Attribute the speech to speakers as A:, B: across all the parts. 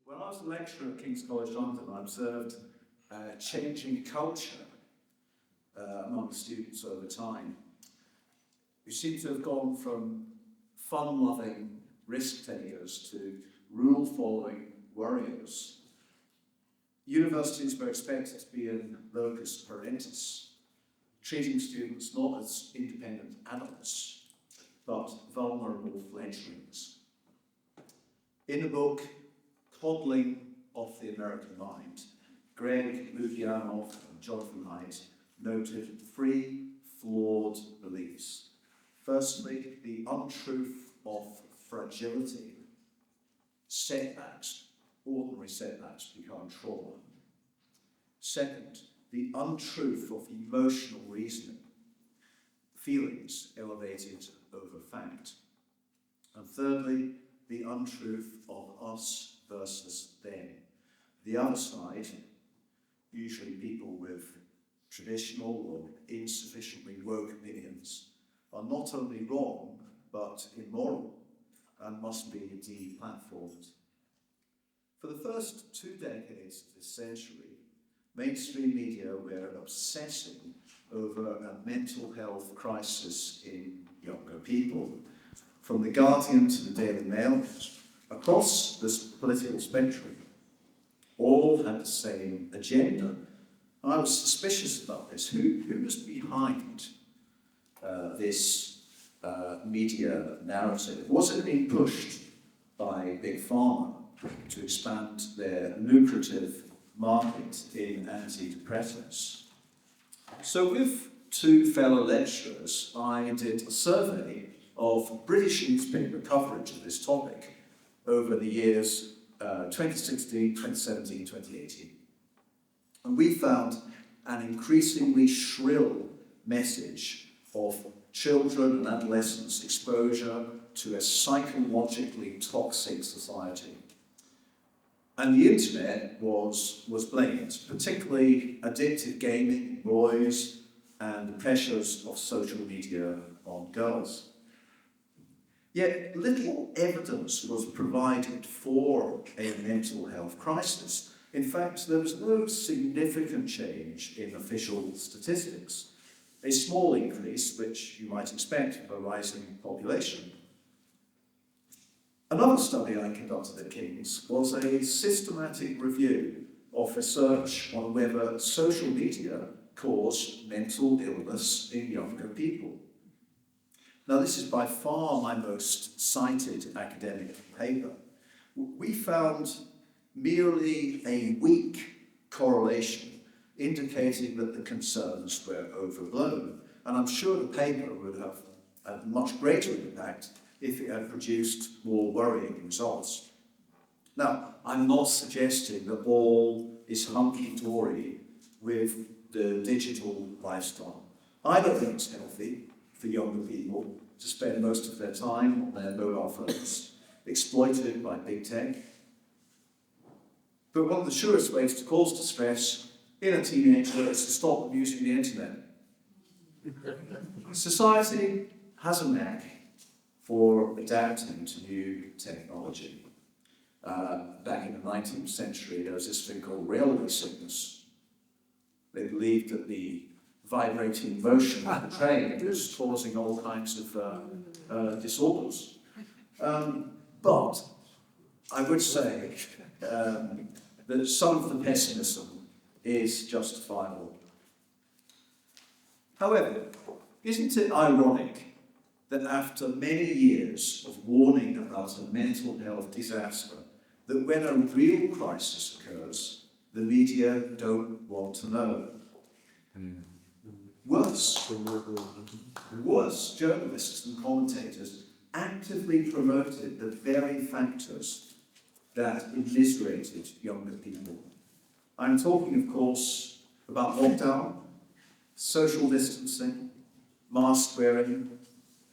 A: When I was a lecturer at King's College London, I observed changing culture among students over time. We seem to have gone from fun-loving risk-takers to rule-following worriers. Universities were expected to be in locus parentis, treating students not as independent adults, but vulnerable fledglings. In the book, Coddling of the American Mind, Greg Lukianoff and Jonathan Haidt noted three flawed beliefs. Firstly, the untruth of fragility. Setbacks, ordinary setbacks, become trauma. Second, the untruth of emotional reasoning. Feelings elevated over fact. And thirdly, the untruth of us versus them. The other side, usually people with traditional or insufficiently woke opinions, are not only wrong, but immoral, and must be deplatformed. For the first 2 decades of this century, mainstream media were obsessing over a mental health crisis in younger people. From The Guardian to the Daily Mail, across this political spectrum, all had the same agenda. I was suspicious about this. Who was behind this media narrative? Was it being pushed by Big Pharma to expand their lucrative market in antidepressants? So with two fellow lecturers, I did a survey of British newspaper coverage of this topic over the years 2016, 2017, 2018. And we found an increasingly shrill message of children and adolescents' exposure to a psychologically toxic society. And the internet was blamed, particularly addictive gaming, boys, and the pressures of social media on girls. Yet little evidence was provided for a mental health crisis. In fact, there was no significant change in official statistics. A small increase, which you might expect of a rising population. Another study I conducted at King's was a systematic review of research on whether social media cause mental illness in younger people. Now, this is by far my most cited academic paper. We found merely a weak correlation indicating that the concerns were overblown. And I'm sure the paper would have had much greater impact if it had produced more worrying results. Now, I'm not suggesting that all is hunky-dory with the digital lifestyle. I don't think it's healthy for younger people to spend most of their time on their mobile phones, exploited by big tech. But one of the surest ways to cause distress in a teenager is to stop them using the internet. Society has a knack for adapting to new technology. Back in the 19th century, there was this thing called railway sickness. They believed that the vibrating motion of the train was causing all kinds of disorders. But I would say that some of the pessimism is justifiable. However, isn't it ironic that after many years of warning about a mental health disaster, that when a real crisis occurs, the media don't want to know? Worse, journalists and commentators actively promoted the very factors that immiserated younger people. I'm talking, of course, about lockdown, social distancing, mask wearing,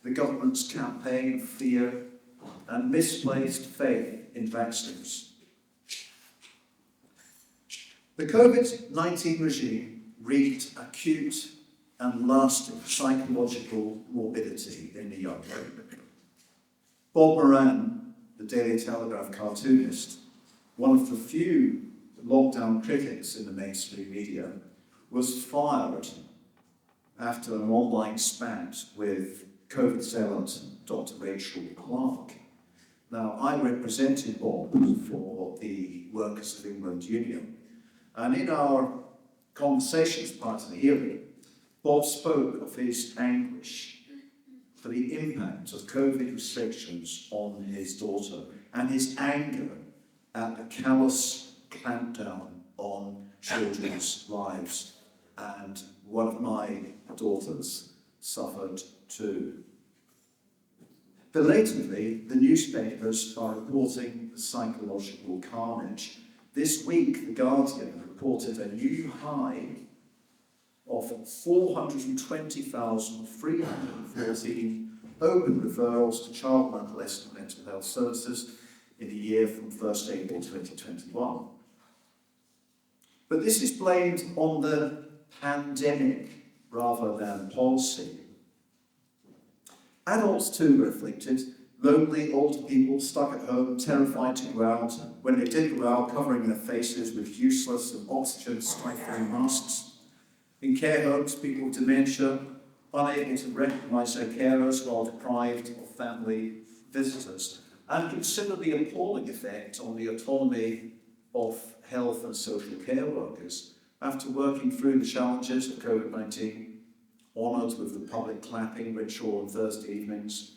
A: the government's campaign of fear, and misplaced faith in vaccines. The COVID-19 regime wreaked acute and lasting psychological morbidity in the young. Bob Moran, the Daily Telegraph cartoonist, one of the few lockdown critics in the mainstream media, was fired after an online spat with COVID zealot Dr. Rachel Clark. Now, I represented Bob for the Workers of England Union, and in our conversations prior to the hearing, Bob spoke of his anguish for the impact of COVID restrictions on his daughter and his anger at the callous clampdown on children's lives. And one of my daughters suffered too. Belatedly, the newspapers are reporting the psychological carnage. This week, The Guardian reported a new high of 420,314 open referrals to child and adolescent mental health services in a year from 1st April 2021. But this is blamed on the pandemic rather than policy. Adults too were afflicted. Lonely older people stuck at home, terrified to go out. When they did go out, covering their faces with useless and oxygen-stifling masks. In care homes, people with dementia, unable to recognise their carers while deprived of family visitors. And consider the appalling effect on the autonomy of health and social care workers. After working through the challenges of COVID-19, honoured with the public clapping ritual on Thursday evenings,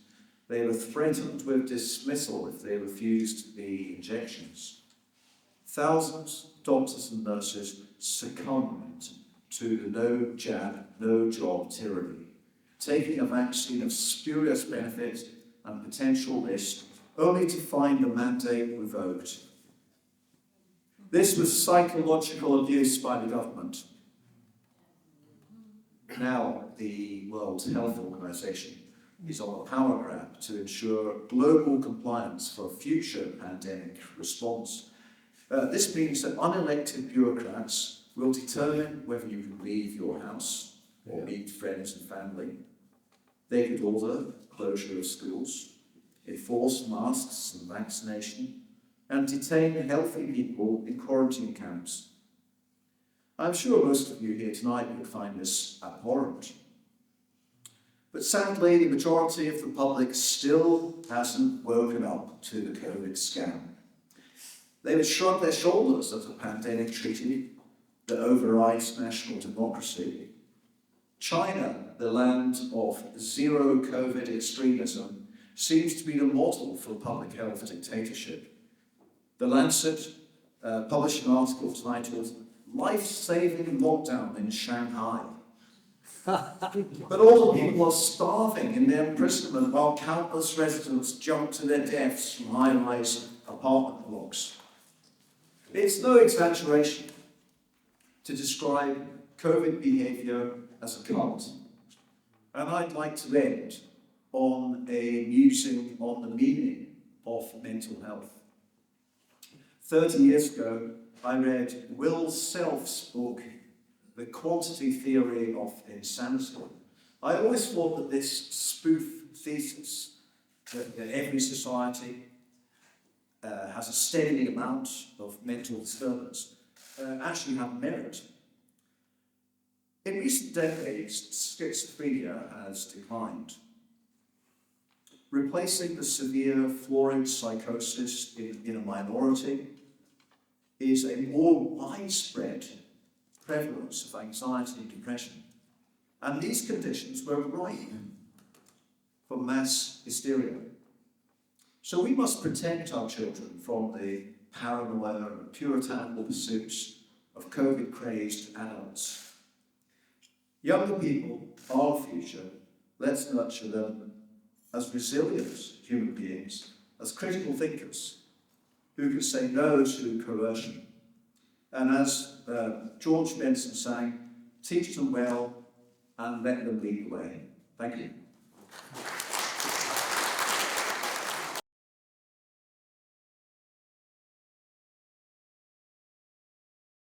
A: they were threatened with dismissal if they refused the injections. Thousands of doctors and nurses succumbed to the no jab, no job tyranny, taking a vaccine of spurious benefit and potential risk, only to find the mandate revoked. This was psychological abuse by the government. Now, the World Health Organization is on a power grab to ensure global compliance for future pandemic response. This means that unelected bureaucrats will determine whether you can leave your house or meet friends and family. They could order closure of schools, enforce masks and vaccination, and detain healthy people in quarantine camps. I'm sure most of you here tonight would find this abhorrent. But sadly, the majority of the public still hasn't woken up to the COVID scam. They would shrug their shoulders at a pandemic treaty that overrides national democracy. China, the land of zero COVID extremism, seems to be the model for public health dictatorship. The Lancet published an article titled "Life-Saving Lockdown in Shanghai." But all the people are starving in their imprisonment while countless residents jump to their deaths from high-rise apartment blocks. It's no exaggeration to describe COVID behaviour as a cult. And I'd like to end on a musing on the meaning of mental health. 30 years ago, I read Will Self's book, The Quantity Theory of Insanity. I always thought that this spoof thesis, that every society has a steady amount of mental disturbance, actually had merit. In recent decades, schizophrenia has declined, replacing the severe florid psychosis in a minority is a more widespread prevalence of anxiety and depression. And these conditions were ripe for mass hysteria. So we must protect our children from the paranoia and puritanical pursuits of COVID-crazed adults. Younger people are the future. Let's nurture them as resilient human beings, as critical thinkers, who can say no to coercion. And as George Benson sang, teach them well and let them lead the way. Thank you.